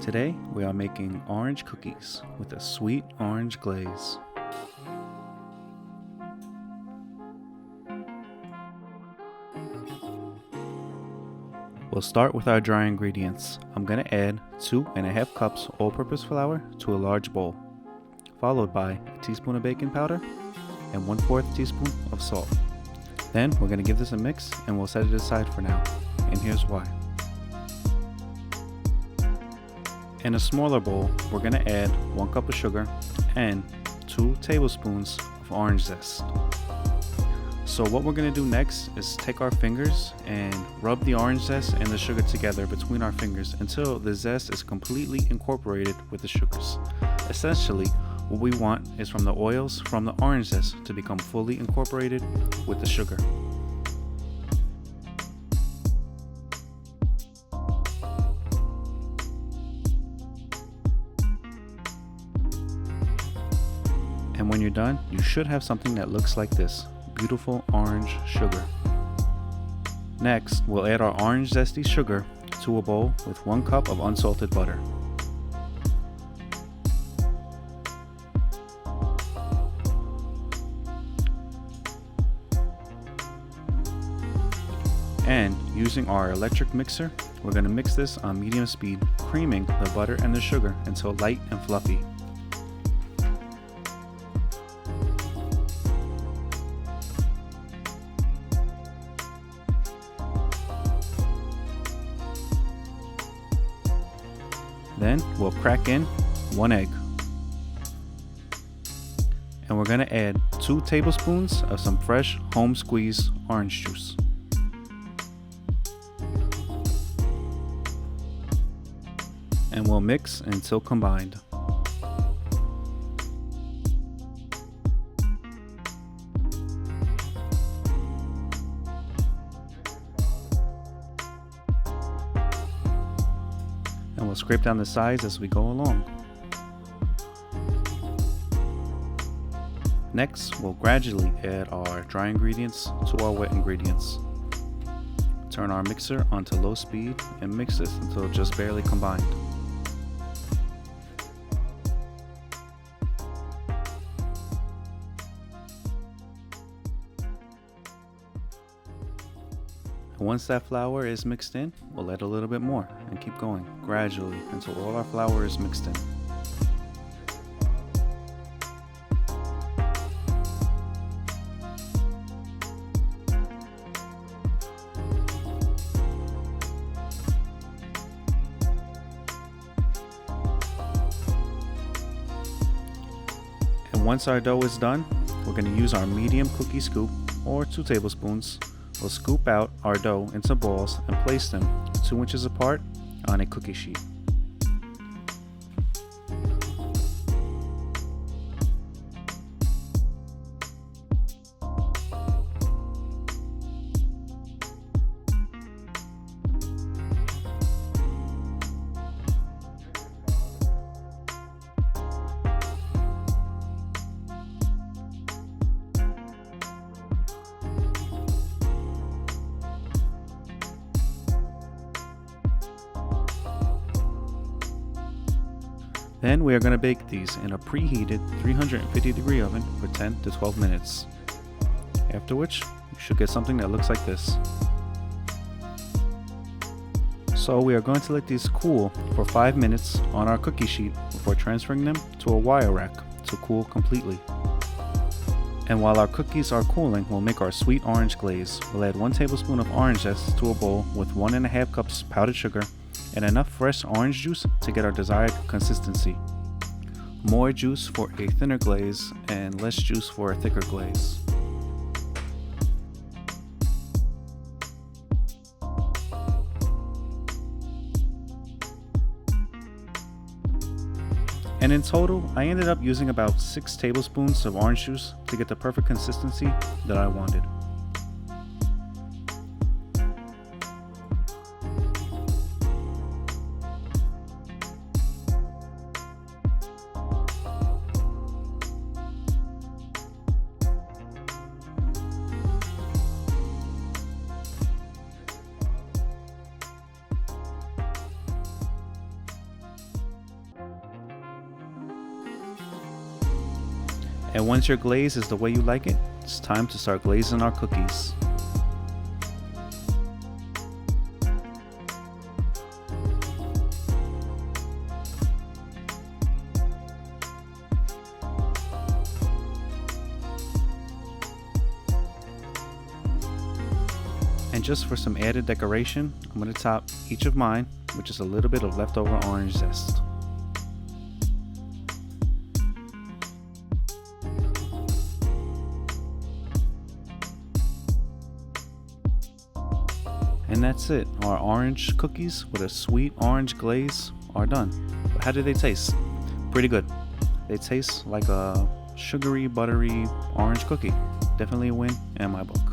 Today we are making orange cookies with a sweet orange glaze. We'll start with our dry ingredients. I'm going to add 2.5 cups all-purpose flour to a large bowl, followed by a teaspoon of baking powder and 1/4 teaspoon of salt. Then we're going to give this a mix and we'll set it aside for now, and here's why. In a smaller bowl, we're going to add 1 cup of sugar and 2 tablespoons of orange zest. So what we're going to do next is take our fingers and rub the orange zest and the sugar together between our fingers until the zest is completely incorporated with the sugars. Essentially, what we want is from the oils from the orange zest to become fully incorporated with the sugar. And when you're done, you should have something that looks like this. Beautiful orange sugar. Next, we'll add our orange zesty sugar to a bowl with 1 cup of unsalted butter. And using our electric mixer, we're going to mix this on medium speed, creaming the butter and the sugar until light and fluffy. Then we'll crack in 1 egg. And we're going to add 2 tablespoons of some fresh home squeezed orange juice. And we'll mix until combined. And we'll scrape down the sides as we go along. Next, we'll gradually add our dry ingredients to our wet ingredients. Turn our mixer onto low speed and mix this until just barely combined. Once that flour is mixed in, we'll add a little bit more and keep going gradually until all our flour is mixed in. And once our dough is done, we're going to use our medium cookie scoop or 2 tablespoons. We'll scoop out our dough into balls and place them 2 inches apart on a cookie sheet. Then we are going to bake these in a preheated 350-degree oven for 10 to 12 minutes. After which, you should get something that looks like this. So we are going to let these cool for 5 minutes on our cookie sheet before transferring them to a wire rack to cool completely. And while our cookies are cooling, we'll make our sweet orange glaze. We'll add 1 tablespoon of orange zest to a bowl with 1.5 cups powdered sugar and enough fresh orange juice to get our desired consistency. More juice for a thinner glaze and less juice for a thicker glaze. And in total, I ended up using about 6 tablespoons of orange juice to get the perfect consistency that I wanted. And once your glaze is the way you like it, it's time to start glazing our cookies. And just for some added decoration, I'm going to top each of mine with just a little bit of leftover orange zest. And that's it. Our orange cookies with a sweet orange glaze are done. But how do they taste? Pretty good. They taste like a sugary, buttery orange cookie. Definitely a win in my book.